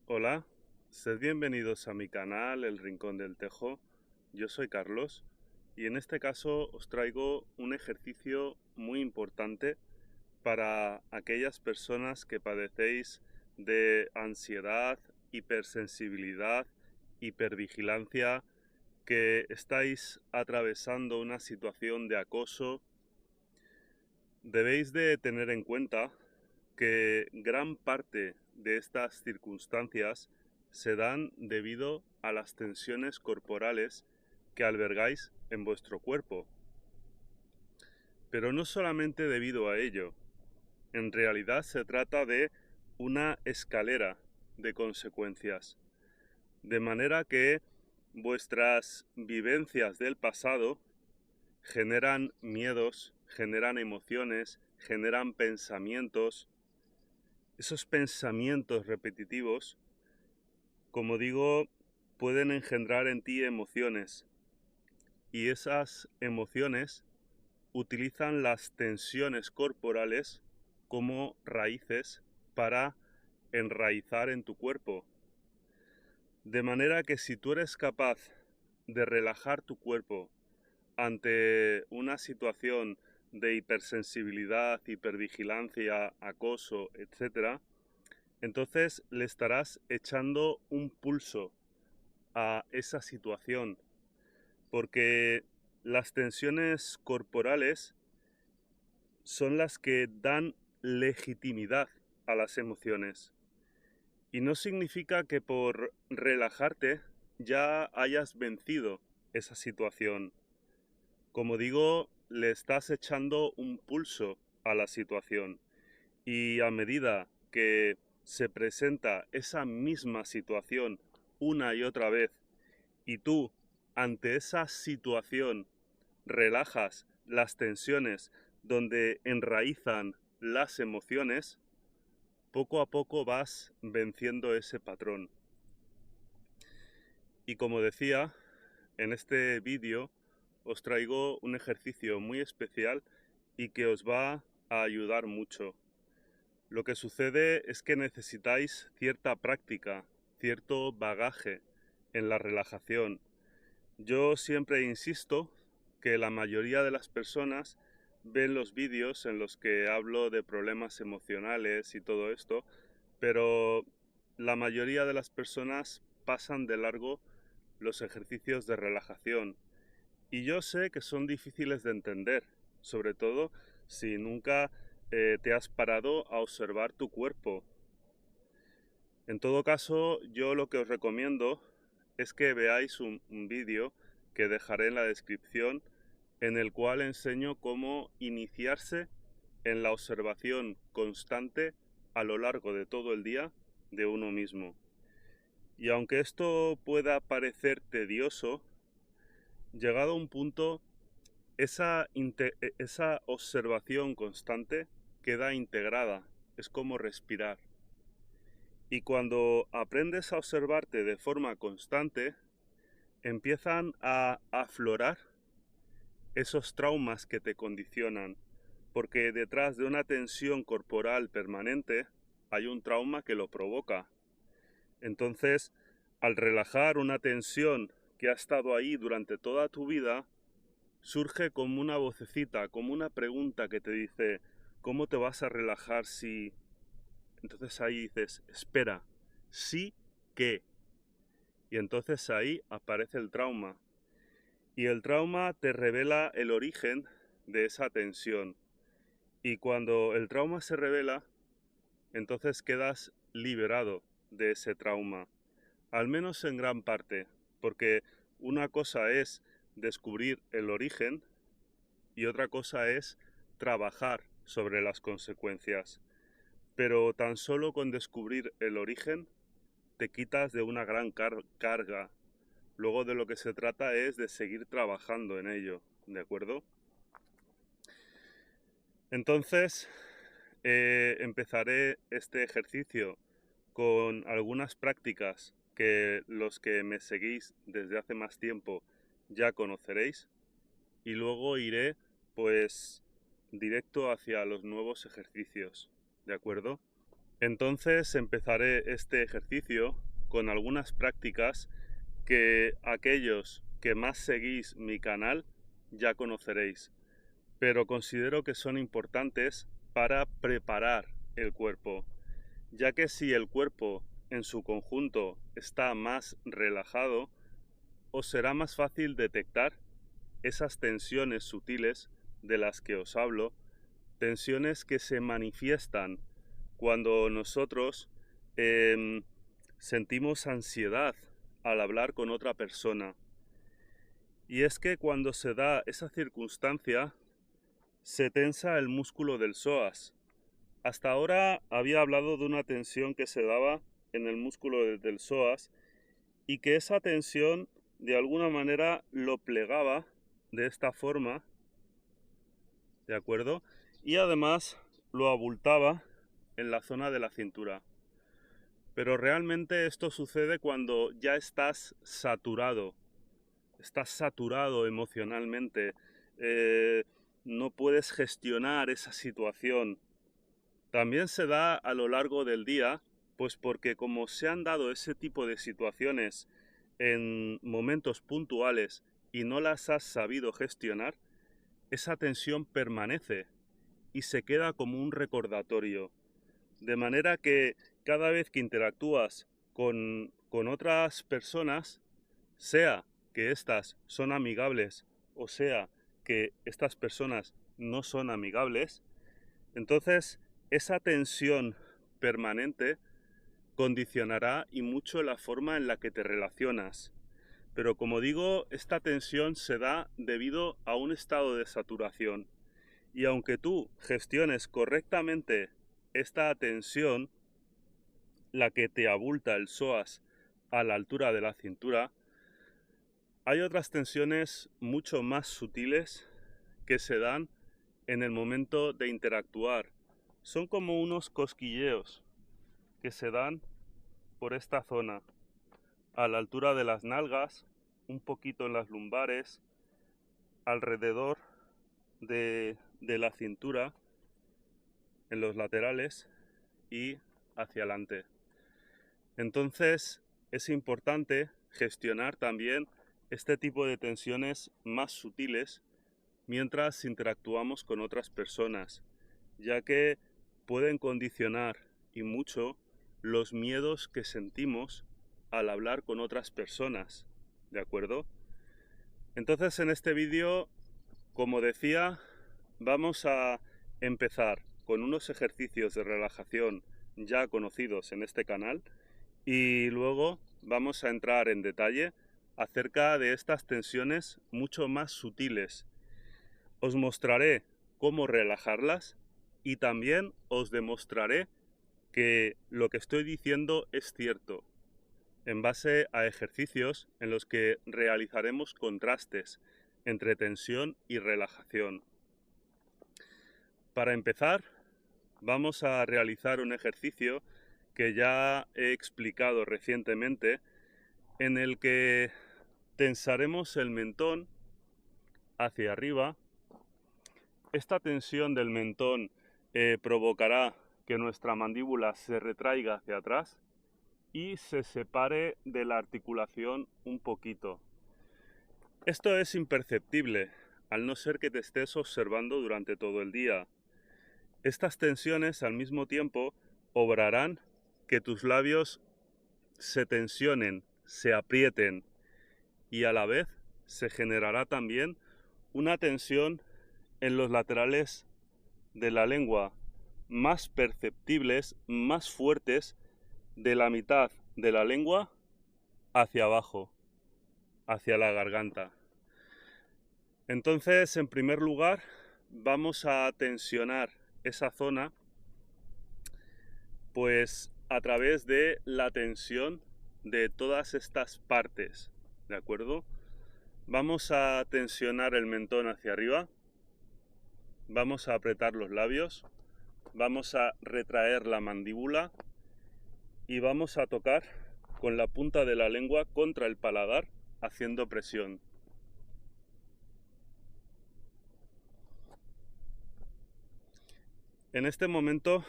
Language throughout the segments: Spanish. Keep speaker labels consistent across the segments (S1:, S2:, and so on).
S1: Hola, sed bienvenidos a mi canal El Rincón del Tejo. Yo soy Carlos y en este caso os traigo un ejercicio muy importante para aquellas personas que padecéis de ansiedad, hipersensibilidad, hipervigilancia, que estáis atravesando una situación de acoso. Debéis de tener en cuenta que gran parte de estas circunstancias se dan debido a las tensiones corporales que albergáis en vuestro cuerpo. Pero no solamente debido a ello, en realidad se trata de una escalera de consecuencias, de manera que vuestras vivencias del pasado generan miedos, generan emociones, generan pensamientos. Esos pensamientos repetitivos, como digo, pueden engendrar en ti emociones, y esas emociones utilizan las tensiones corporales como raíces para enraizar en tu cuerpo. De manera que si tú eres capaz de relajar tu cuerpo ante una situación de hipersensibilidad, hipervigilancia, acoso, etcétera, entonces le estarás echando un pulso a esa situación, porque las tensiones corporales son las que dan legitimidad a las emociones. Y no significa que por relajarte ya hayas vencido esa situación. Como digo, le estás echando un pulso a la situación. Y a medida que se presenta esa misma situación una y otra vez, y tú ante esa situación relajas las tensiones donde enraizan las emociones, poco a poco vas venciendo ese patrón. Y como decía, en este vídeo os traigo un ejercicio muy especial y que os va a ayudar mucho. Lo que sucede es que necesitáis cierta práctica, cierto bagaje en la relajación. Yo siempre insisto que la mayoría de las personas ven los vídeos en los que hablo de problemas emocionales y todo esto, pero la mayoría de las personas pasan de largo los ejercicios de relajación. Y yo sé que son difíciles de entender, sobre todo si nunca te has parado a observar tu cuerpo. En todo caso, yo lo que os recomiendo es que veáis un vídeo que dejaré en la descripción, en el cual enseño cómo iniciarse en la observación constante a lo largo de todo el día de uno mismo. Y aunque esto pueda parecer tedioso, llegado a un punto, esa observación constante queda integrada. Es como respirar. Y cuando aprendes a observarte de forma constante, empiezan a aflorar esos traumas que te condicionan, porque detrás de una tensión corporal permanente hay un trauma que lo provoca. Entonces, al relajar una tensión que ha estado ahí durante toda tu vida, surge como una vocecita, como una pregunta que te dice: ¿cómo te vas a relajar si...? Entonces ahí dices: espera, ¿sí qué? Y entonces ahí aparece el trauma. Y el trauma te revela el origen de esa tensión. Y cuando el trauma se revela, entonces quedas liberado de ese trauma. Al menos en gran parte. Porque una cosa es descubrir el origen y otra cosa es trabajar sobre las consecuencias. Pero tan solo con descubrir el origen te quitas de una gran carga. Luego de lo que se trata es de seguir trabajando en ello, ¿de acuerdo? Entonces, empezaré este ejercicio con algunas prácticas que los que me seguís desde hace más tiempo ya conoceréis, y luego iré pues directo hacia los nuevos ejercicios, ¿de acuerdo? Entonces empezaré este ejercicio con algunas prácticas que aquellos que más seguís mi canal ya conoceréis, pero considero que son importantes para preparar el cuerpo, ya que si el cuerpo en su conjunto está más relajado, os será más fácil detectar esas tensiones sutiles de las que os hablo, tensiones que se manifiestan cuando nosotros sentimos ansiedad al hablar con otra persona. Y es que cuando se da esa circunstancia, se tensa el músculo del psoas. Hasta ahora había hablado de una tensión que se daba en el músculo del psoas y que esa tensión de alguna manera lo plegaba de esta forma, ¿de acuerdo? Y además lo abultaba en la zona de la cintura. Pero realmente esto sucede cuando ya estás saturado emocionalmente, no puedes gestionar esa situación. También se da a lo largo del día, pues porque como se han dado ese tipo de situaciones en momentos puntuales y no las has sabido gestionar, esa tensión permanece y se queda como un recordatorio. De manera que cada vez que interactúas con otras personas, sea que éstas son amigables o sea que estas personas no son amigables, entonces esa tensión permanente condicionará y mucho la forma en la que te relacionas. Pero como digo, esta tensión se da debido a un estado de saturación. Y aunque tú gestiones correctamente esta tensión, la que te abulta el psoas a la altura de la cintura, hay otras tensiones mucho más sutiles que se dan en el momento de interactuar. Son como unos cosquilleos que se dan por esta zona, a la altura de las nalgas, un poquito en las lumbares, alrededor de la cintura, en los laterales y hacia adelante. Entonces es importante gestionar también este tipo de tensiones más sutiles mientras interactuamos con otras personas, ya que pueden condicionar y mucho los miedos que sentimos al hablar con otras personas, ¿de acuerdo? Entonces en este vídeo, como decía, vamos a empezar con unos ejercicios de relajación ya conocidos en este canal y luego vamos a entrar en detalle acerca de estas tensiones mucho más sutiles. Os mostraré cómo relajarlas y también os demostraré que lo que estoy diciendo es cierto, en base a ejercicios en los que realizaremos contrastes entre tensión y relajación. Para empezar, vamos a realizar un ejercicio que ya he explicado recientemente, en el que tensaremos el mentón hacia arriba. Esta tensión del mentón provocará que nuestra mandíbula se retraiga hacia atrás y se separe de la articulación un poquito. Esto es imperceptible, al no ser que te estés observando durante todo el día. Estas tensiones al mismo tiempo obrarán que tus labios se tensionen, se aprieten y a la vez se generará también una tensión en los laterales de la lengua, más perceptibles, más fuertes, de la mitad de la lengua hacia abajo, hacia la garganta. Entonces, en primer lugar, vamos a tensionar esa zona pues a través de la tensión de todas estas partes, ¿de acuerdo? Vamos a tensionar el mentón hacia arriba, vamos a apretar los labios, vamos a retraer la mandíbula y vamos a tocar con la punta de la lengua contra el paladar haciendo presión. En este momento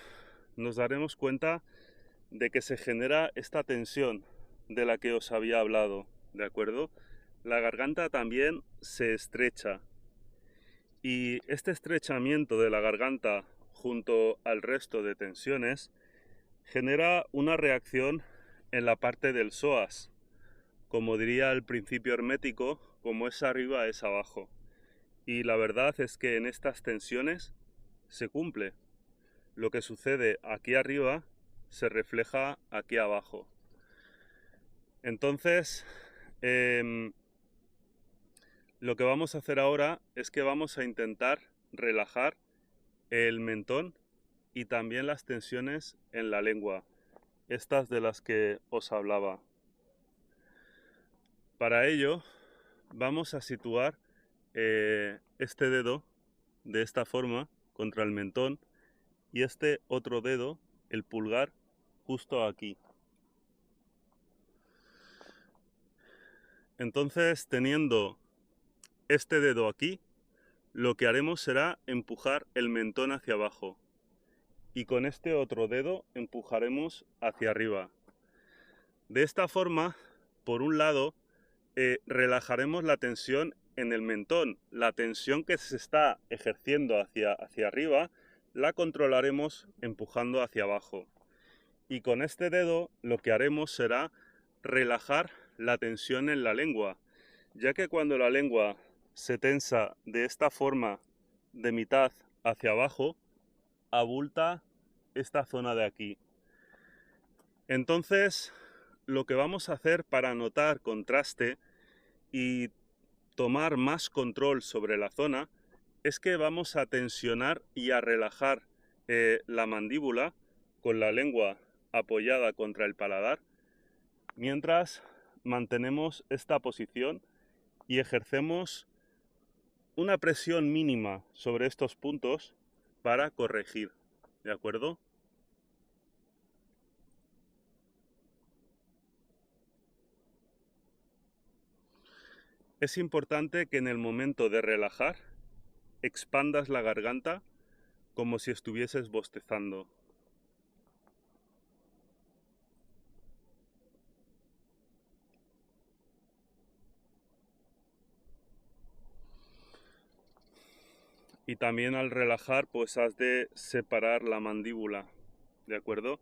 S1: nos daremos cuenta de que se genera esta tensión de la que os había hablado, ¿de acuerdo? La garganta también se estrecha y este estrechamiento de la garganta junto al resto de tensiones genera una reacción en la parte del psoas. Como diría el principio hermético, como es arriba es abajo. Y la verdad es que en estas tensiones se cumple. Lo que sucede aquí arriba se refleja aquí abajo. Entonces, lo que vamos a hacer ahora es que vamos a intentar relajar el mentón y también las tensiones en la lengua, estas de las que os hablaba. Para ello, vamos a situar este dedo de esta forma contra el mentón y este otro dedo, el pulgar, justo aquí. Entonces, teniendo este dedo aquí, lo que haremos será empujar el mentón hacia abajo y con este otro dedo empujaremos hacia arriba. De esta forma, por un lado, relajaremos la tensión en el mentón. La tensión que se está ejerciendo hacia arriba la controlaremos empujando hacia abajo. Y con este dedo lo que haremos será relajar la tensión en la lengua, ya que cuando la lengua se tensa de esta forma de mitad hacia abajo, abulta esta zona de aquí. Entonces, lo que vamos a hacer para notar contraste y tomar más control sobre la zona es que vamos a tensionar y a relajar la mandíbula con la lengua apoyada contra el paladar mientras mantenemos esta posición y ejercemos una presión mínima sobre estos puntos para corregir, ¿de acuerdo? Es importante que en el momento de relajar expandas la garganta como si estuvieses bostezando. Y también al relajar pues has de separar la mandíbula, ¿de acuerdo?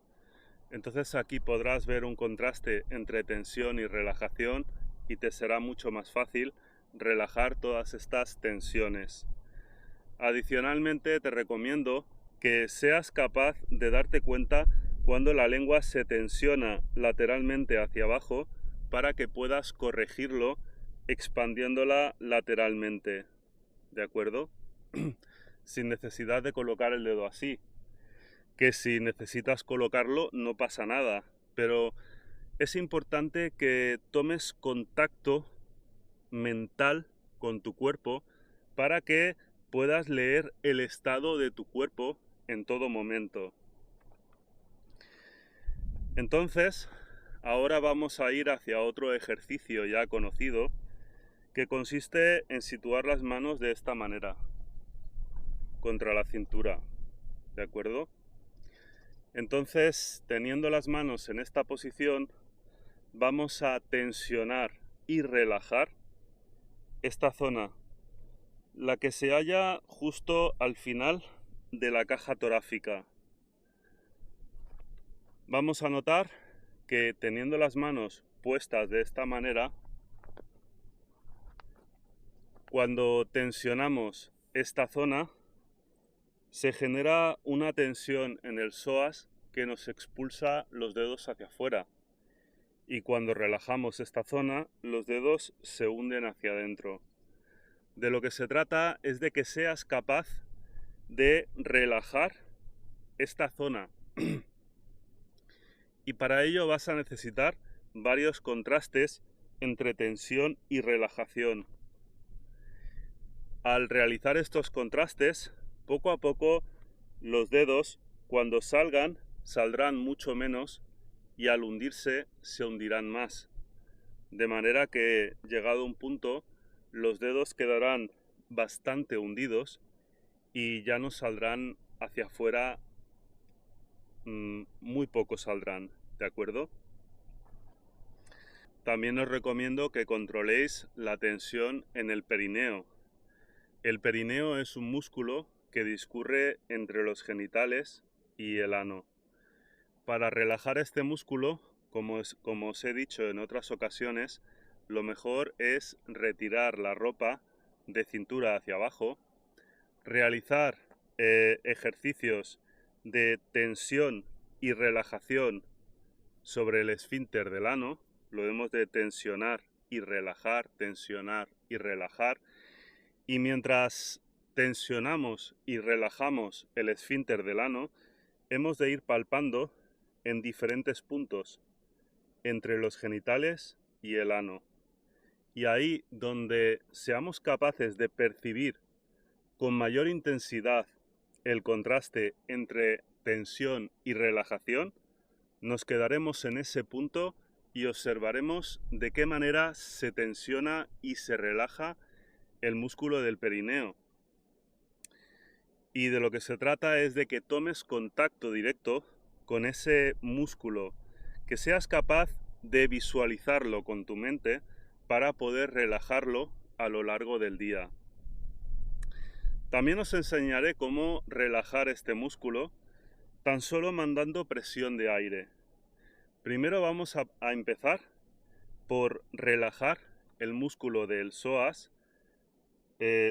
S1: Entonces aquí podrás ver un contraste entre tensión y relajación y te será mucho más fácil relajar todas estas tensiones. Adicionalmente te recomiendo que seas capaz de darte cuenta cuando la lengua se tensiona lateralmente hacia abajo para que puedas corregirlo expandiéndola lateralmente, ¿de acuerdo? Sin necesidad de colocar el dedo así, que si necesitas colocarlo no pasa nada, pero es importante que tomes contacto mental con tu cuerpo para que puedas leer el estado de tu cuerpo en todo momento. Entonces, ahora vamos a ir hacia otro ejercicio ya conocido que consiste en situar las manos de esta manera, contra la cintura, ¿de acuerdo? Entonces, teniendo las manos en esta posición, vamos a tensionar y relajar esta zona, la que se halla justo al final de la caja torácica. Vamos a notar que teniendo las manos puestas de esta manera, cuando tensionamos esta zona, se genera una tensión en el psoas que nos expulsa los dedos hacia afuera. Y cuando relajamos esta zona, los dedos se hunden hacia adentro. De lo que se trata es de que seas capaz de relajar esta zona. Y para ello vas a necesitar varios contrastes entre tensión y relajación. Al realizar estos contrastes, poco a poco los dedos, cuando salgan, saldrán mucho menos y al hundirse se hundirán más. De manera que, llegado un punto, los dedos quedarán bastante hundidos y ya no saldrán hacia afuera muy pocos saldrán, ¿de acuerdo? También os recomiendo que controléis la tensión en el perineo. El perineo es un músculo que discurre entre los genitales y el ano. Para relajar este músculo, como os he dicho en otras ocasiones, lo mejor es retirar la ropa de cintura hacia abajo, realizar ejercicios de tensión y relajación sobre el esfínter del ano. Lo debemos de tensionar y relajar, tensionar y relajar. Y mientras tensionamos y relajamos el esfínter del ano, hemos de ir palpando en diferentes puntos entre los genitales y el ano. Y ahí donde seamos capaces de percibir con mayor intensidad el contraste entre tensión y relajación, nos quedaremos en ese punto y observaremos de qué manera se tensiona y se relaja el músculo del perineo. Y de lo que se trata es de que tomes contacto directo con ese músculo, que seas capaz de visualizarlo con tu mente para poder relajarlo a lo largo del día. También os enseñaré cómo relajar este músculo tan solo mandando presión de aire. Primero vamos a empezar por relajar el músculo del psoas,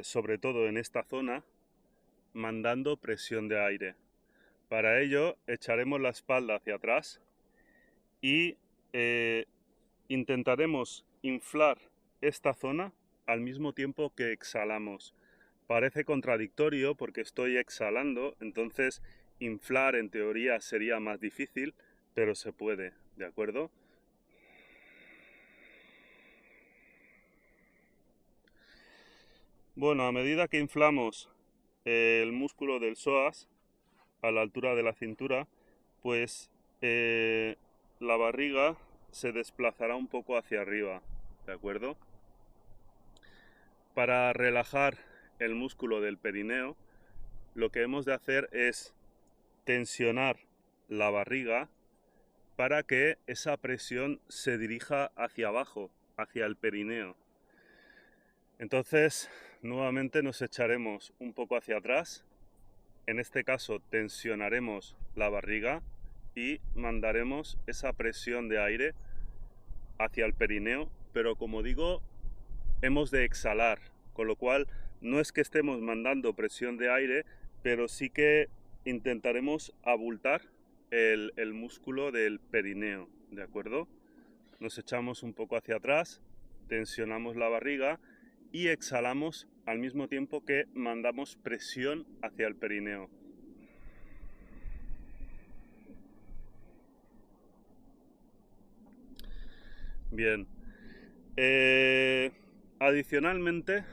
S1: sobre todo en esta zona, mandando presión de aire. Para ello echaremos la espalda hacia atrás y intentaremos inflar esta zona al mismo tiempo que exhalamos. Parece contradictorio porque estoy exhalando, entonces inflar en teoría sería más difícil, pero se puede, ¿de acuerdo? Bueno, a medida que inflamos el músculo del psoas a la altura de la cintura, pues la barriga se desplazará un poco hacia arriba, ¿de acuerdo? Para relajar el músculo del perineo, lo que hemos de hacer es tensionar la barriga para que esa presión se dirija hacia abajo, hacia el perineo. Entonces, nuevamente nos echaremos un poco hacia atrás. En este caso, tensionaremos la barriga y mandaremos esa presión de aire hacia el perineo, pero como digo, hemos de exhalar, con lo cual no es que estemos mandando presión de aire, pero sí que intentaremos abultar el músculo del perineo, ¿de acuerdo? Nos echamos un poco hacia atrás, tensionamos la barriga y exhalamos al mismo tiempo que mandamos presión hacia el perineo. Bien. Adicionalmente,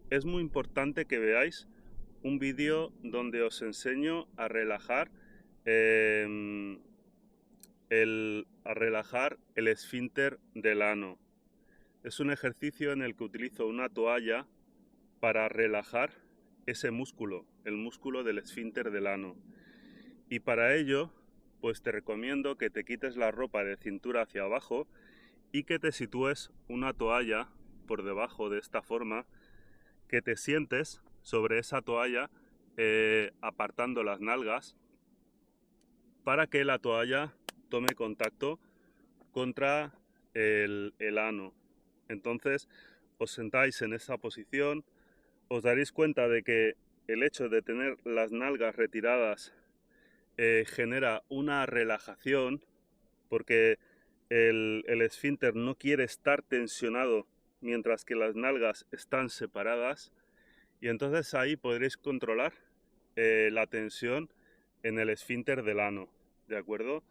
S1: es muy importante que veáis un vídeo donde os enseño a relajar el esfínter del ano. Es un ejercicio en el que utilizo una toalla para relajar ese músculo, el músculo del esfínter del ano. Y para ello, pues te recomiendo que te quites la ropa de cintura hacia abajo y que te sitúes una toalla por debajo de esta forma, que te sientes sobre esa toalla apartando las nalgas para que la toalla tome contacto contra el ano. Entonces os sentáis en esa posición, os daréis cuenta de que el hecho de tener las nalgas retiradas genera una relajación porque el esfínter no quiere estar tensionado mientras que las nalgas están separadas, y entonces ahí podréis controlar la tensión en el esfínter del ano, ¿de acuerdo?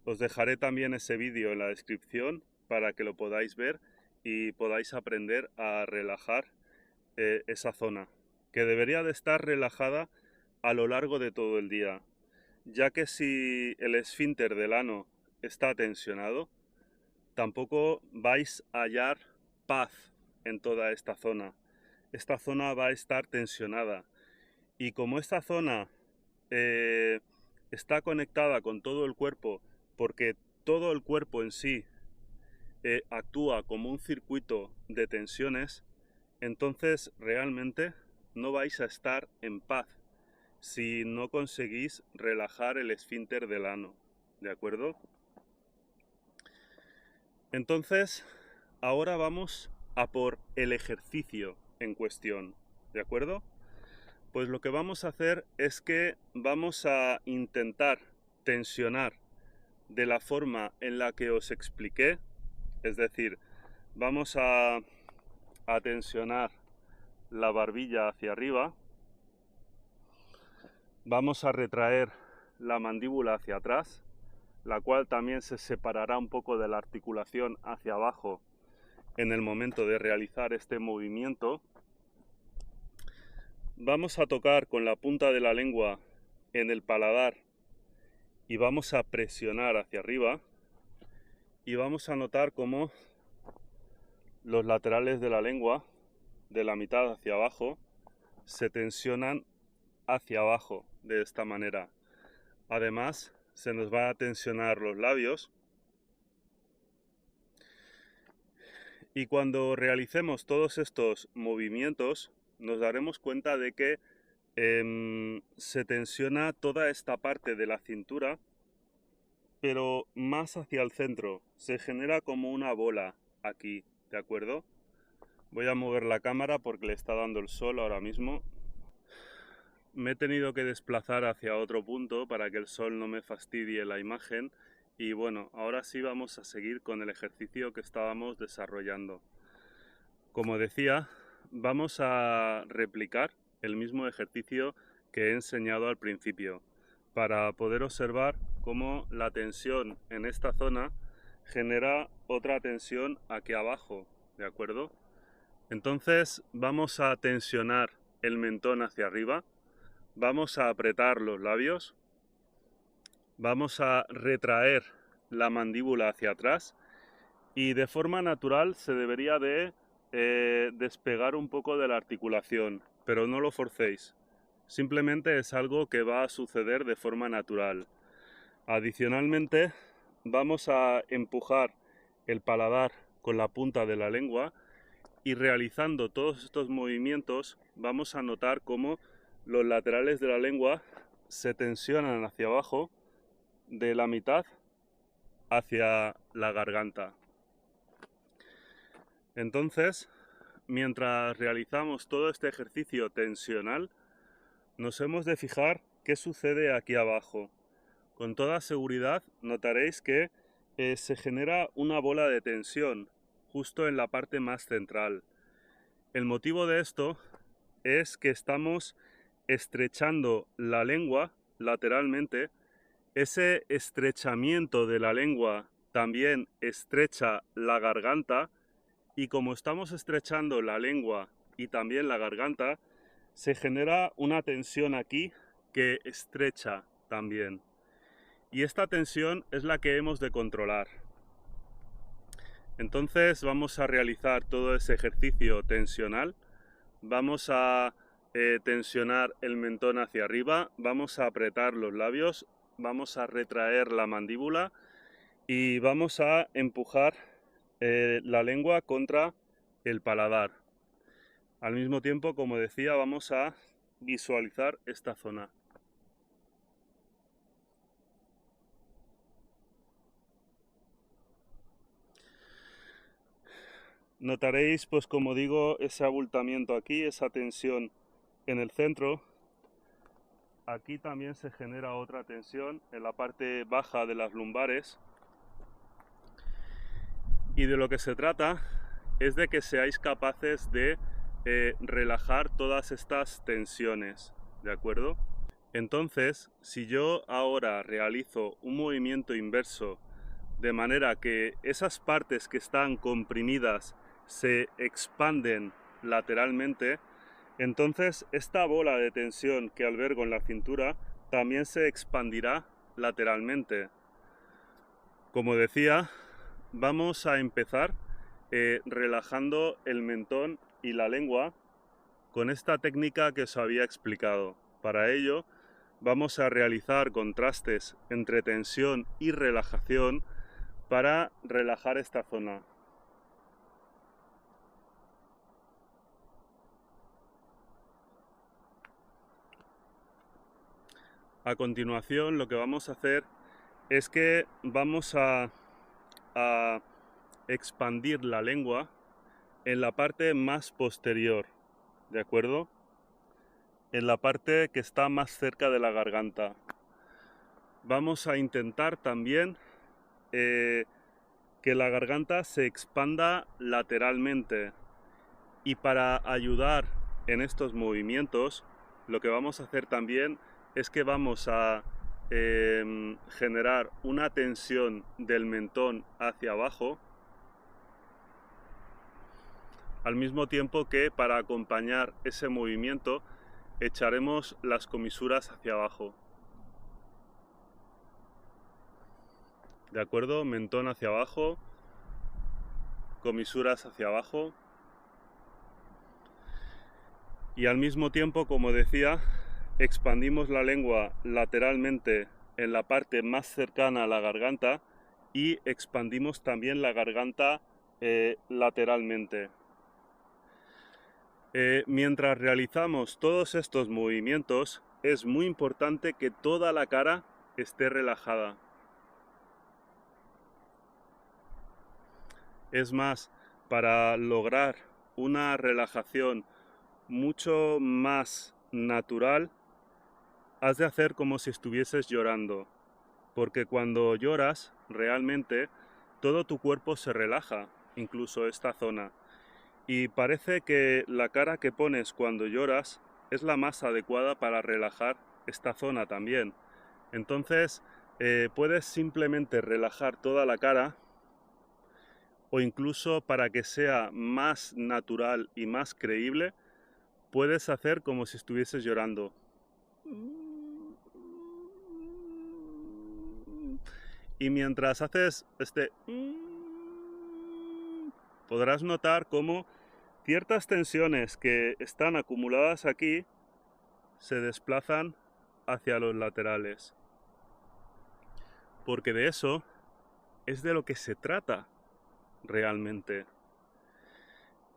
S1: Os dejaré también ese vídeo en la descripción para que lo podáis ver y podáis aprender a relajar esa zona, que debería de estar relajada a lo largo de todo el día, ya que si el esfínter del ano está tensionado, tampoco vais a hallar paz en toda esta zona. Esta zona va a estar tensionada. Y como esta zona está conectada con todo el cuerpo porque todo el cuerpo en sí actúa como un circuito de tensiones, entonces realmente no vais a estar en paz si no conseguís relajar el esfínter del ano, ¿de acuerdo? Entonces, ahora vamos a por el ejercicio en cuestión, ¿de acuerdo? Pues lo que vamos a hacer es que vamos a intentar tensionar de la forma en la que os expliqué, es decir, vamos a tensionar la barbilla hacia arriba, vamos a retraer la mandíbula hacia atrás, la cual también se separará un poco de la articulación hacia abajo en el momento de realizar este movimiento. Vamos a tocar con la punta de la lengua en el paladar y vamos a presionar hacia arriba y vamos a notar cómo los laterales de la lengua, de la mitad hacia abajo, se tensionan hacia abajo de esta manera. Además, se nos va a tensionar los labios. Y cuando realicemos todos estos movimientos, nos daremos cuenta de que se tensiona toda esta parte de la cintura, pero más hacia el centro. Se genera como una bola aquí, ¿de acuerdo? Voy a mover la cámara porque le está dando el sol ahora mismo. Me he tenido que desplazar hacia otro punto para que el sol no me fastidie la imagen. Y bueno, ahora sí vamos a seguir con el ejercicio que estábamos desarrollando. Como decía, vamos a replicar el mismo ejercicio que he enseñado al principio para poder observar cómo la tensión en esta zona genera otra tensión aquí abajo, ¿de acuerdo? Entonces vamos a tensionar el mentón hacia arriba, vamos a apretar los labios, vamos a retraer la mandíbula hacia atrás y de forma natural se debería de despegar un poco de la articulación, pero no lo forcéis. Simplemente es algo que va a suceder de forma natural. Adicionalmente, vamos a empujar el paladar con la punta de la lengua y realizando todos estos movimientos vamos a notar cómo los laterales de la lengua se tensionan hacia abajo de la mitad hacia la garganta. Entonces, mientras realizamos todo este ejercicio tensional, nos hemos de fijar qué sucede aquí abajo. Con toda seguridad notaréis que se genera una bola de tensión justo en la parte más central. El motivo de esto es que estamos estrechando la lengua lateralmente. Ese estrechamiento de la lengua también estrecha la garganta y como estamos estrechando la lengua y también la garganta, se genera una tensión aquí que estrecha también. Y esta tensión es la que hemos de controlar. Entonces vamos a realizar todo ese ejercicio tensional. Vamos a tensionar el mentón hacia arriba, vamos a apretar los labios, vamos a retraer la mandíbula y vamos a empujar la lengua contra el paladar. Al mismo tiempo, como decía, vamos a visualizar esta zona. Notaréis, pues como digo, ese abultamiento aquí, esa tensión en el centro. Aquí también se genera otra tensión en la parte baja de las lumbares. Y de lo que se trata es de que seáis capaces de relajar todas estas tensiones, ¿de acuerdo? Entonces, si yo ahora realizo un movimiento inverso de manera que esas partes que están comprimidas se expanden lateralmente, entonces esta bola de tensión que albergo en la cintura también se expandirá lateralmente. Como decía, vamos a empezar relajando el mentón y la lengua con esta técnica que os había explicado. Para ello vamos a realizar contrastes entre tensión y relajación para relajar esta zona. A continuación, lo que vamos a hacer es que vamos a expandir la lengua en la parte más posterior, ¿de acuerdo? En la parte que está más cerca de la garganta. Vamos a intentar también que la garganta se expanda lateralmente, y para ayudar en estos movimientos, lo que vamos a hacer también es que vamos a generar una tensión del mentón hacia abajo, al mismo tiempo que para acompañar ese movimiento echaremos las comisuras hacia abajo. ¿De acuerdo? Mentón hacia abajo, comisuras hacia abajo. Y al mismo tiempo, como decía, expandimos la lengua lateralmente en la parte más cercana a la garganta y expandimos también la garganta lateralmente. Mientras realizamos todos estos movimientos, es muy importante que toda la cara esté relajada. Es más, para lograr una relajación mucho más natural, has de hacer como si estuvieses llorando, porque cuando lloras, realmente todo tu cuerpo se relaja, incluso esta zona. Y parece que la cara que pones cuando lloras es la más adecuada para relajar esta zona también. Entonces, puedes simplemente relajar toda la cara, o incluso para que sea más natural y más creíble, puedes hacer como si estuvieses llorando. Y mientras haces podrás notar cómo ciertas tensiones que están acumuladas aquí se desplazan hacia los laterales. Porque de eso es de lo que se trata realmente.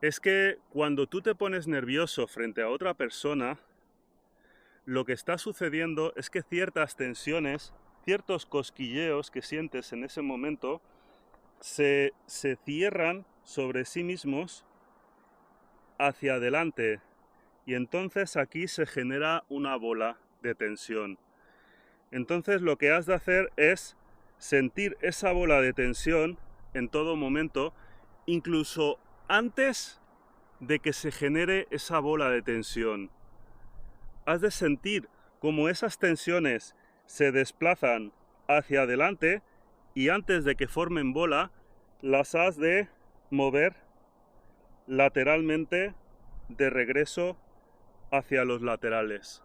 S1: Es que cuando tú te pones nervioso frente a otra persona, lo que está sucediendo es que ciertas tensiones, ciertos cosquilleos que sientes en ese momento, se cierran sobre sí mismos hacia adelante, y entonces aquí se genera una bola de tensión. Entonces lo que has de hacer es sentir esa bola de tensión en todo momento, incluso antes de que se genere esa bola de tensión. Has de sentir cómo esas tensiones se desplazan hacia adelante, y antes de que formen bola, las has de mover lateralmente de regreso hacia los laterales.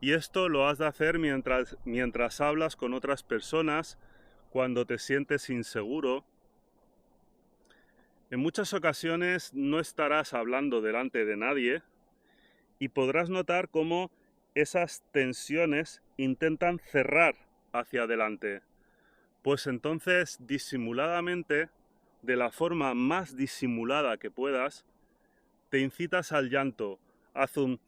S1: Y esto lo has de hacer mientras hablas con otras personas, cuando te sientes inseguro. En muchas ocasiones no estarás hablando delante de nadie y podrás notar cómo esas tensiones intentan cerrar hacia adelante. Pues entonces, disimuladamente, de la forma más disimulada que puedas, te incitas al llanto. Haz un...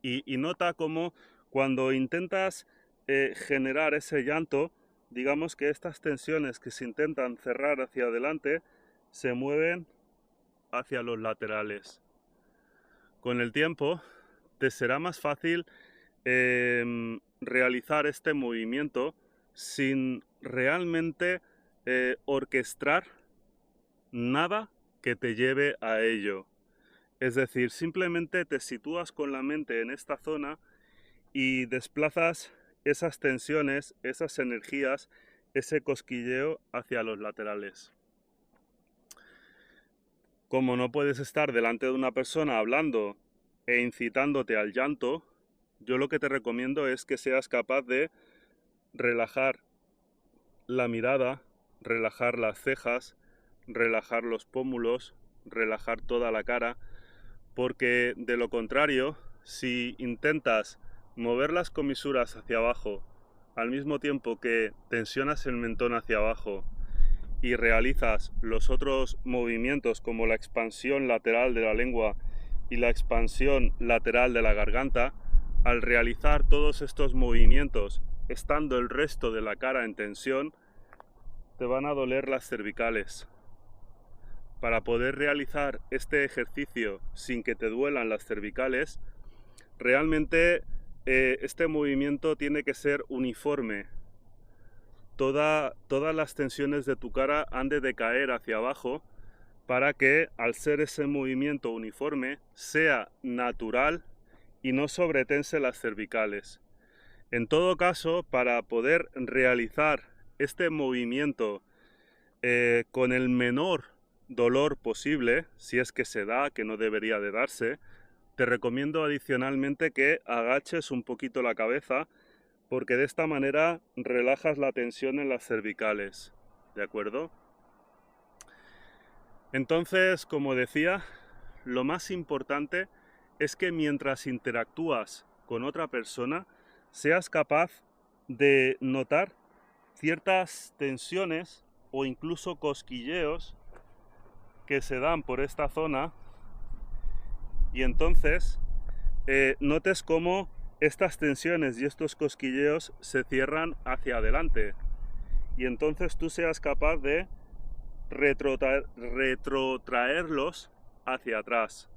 S1: Y nota cómo cuando intentas generar ese llanto, digamos que estas tensiones que se intentan cerrar hacia adelante se mueven hacia los laterales. Con el tiempo te será más fácil realizar este movimiento sin realmente orquestar nada que te lleve a ello. Es decir, simplemente te sitúas con la mente en esta zona y desplazas esas tensiones, esas energías, ese cosquilleo hacia los laterales. Como no puedes estar delante de una persona hablando e incitándote al llanto, yo lo que te recomiendo es que seas capaz de relajar la mirada, relajar las cejas, relajar los pómulos, relajar toda la cara, porque de lo contrario, si intentas mover las comisuras hacia abajo al mismo tiempo que tensionas el mentón hacia abajo y realizas los otros movimientos como la expansión lateral de la lengua y la expansión lateral de la garganta, al realizar todos estos movimientos estando el resto de la cara en tensión, te van a doler las cervicales. Para poder realizar este ejercicio sin que te duelan las cervicales, realmente este movimiento tiene que ser uniforme. Todas las tensiones de tu cara han de decaer hacia abajo para que, al ser ese movimiento uniforme, sea natural y no sobretense las cervicales. En todo caso, para poder realizar este movimiento con el menor dolor posible, si es que se da, que no debería de darse, te recomiendo adicionalmente que agaches un poquito la cabeza, porque de esta manera relajas la tensión en las cervicales, ¿de acuerdo? Entonces, como decía, lo más importante es que mientras interactúas con otra persona, seas capaz de notar ciertas tensiones o incluso cosquilleos que se dan por esta zona, y entonces notes cómo estas tensiones y estos cosquilleos se cierran hacia adelante, y entonces tú seas capaz de retrotraerlos hacia atrás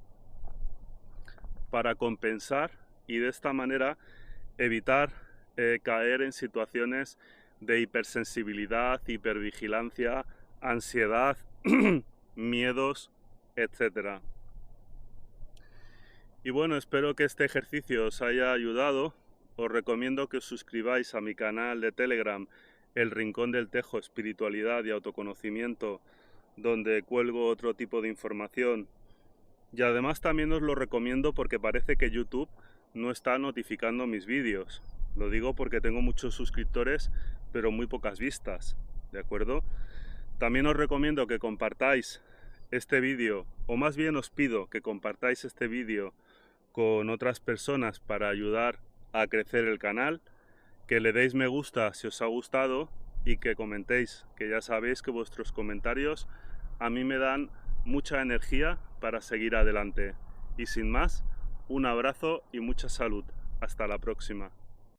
S1: para compensar y de esta manera evitar caer en situaciones de hipersensibilidad, hipervigilancia, ansiedad, miedos, etc. Y bueno, espero que este ejercicio os haya ayudado. Os recomiendo que os suscribáis a mi canal de Telegram, El Rincón del Tejo, Espiritualidad y Autoconocimiento, donde cuelgo otro tipo de información. Y además también os lo recomiendo porque parece que YouTube no está notificando mis vídeos. Lo digo porque tengo muchos suscriptores, pero muy pocas vistas, ¿de acuerdo? También os recomiendo que compartáis este vídeo, o más bien os pido que compartáis este vídeo con otras personas para ayudar a crecer el canal, que le deis me gusta si os ha gustado y que comentéis, que ya sabéis que vuestros comentarios a mí me dan mucha energía para seguir adelante. Y sin más, un abrazo y mucha salud. Hasta la próxima.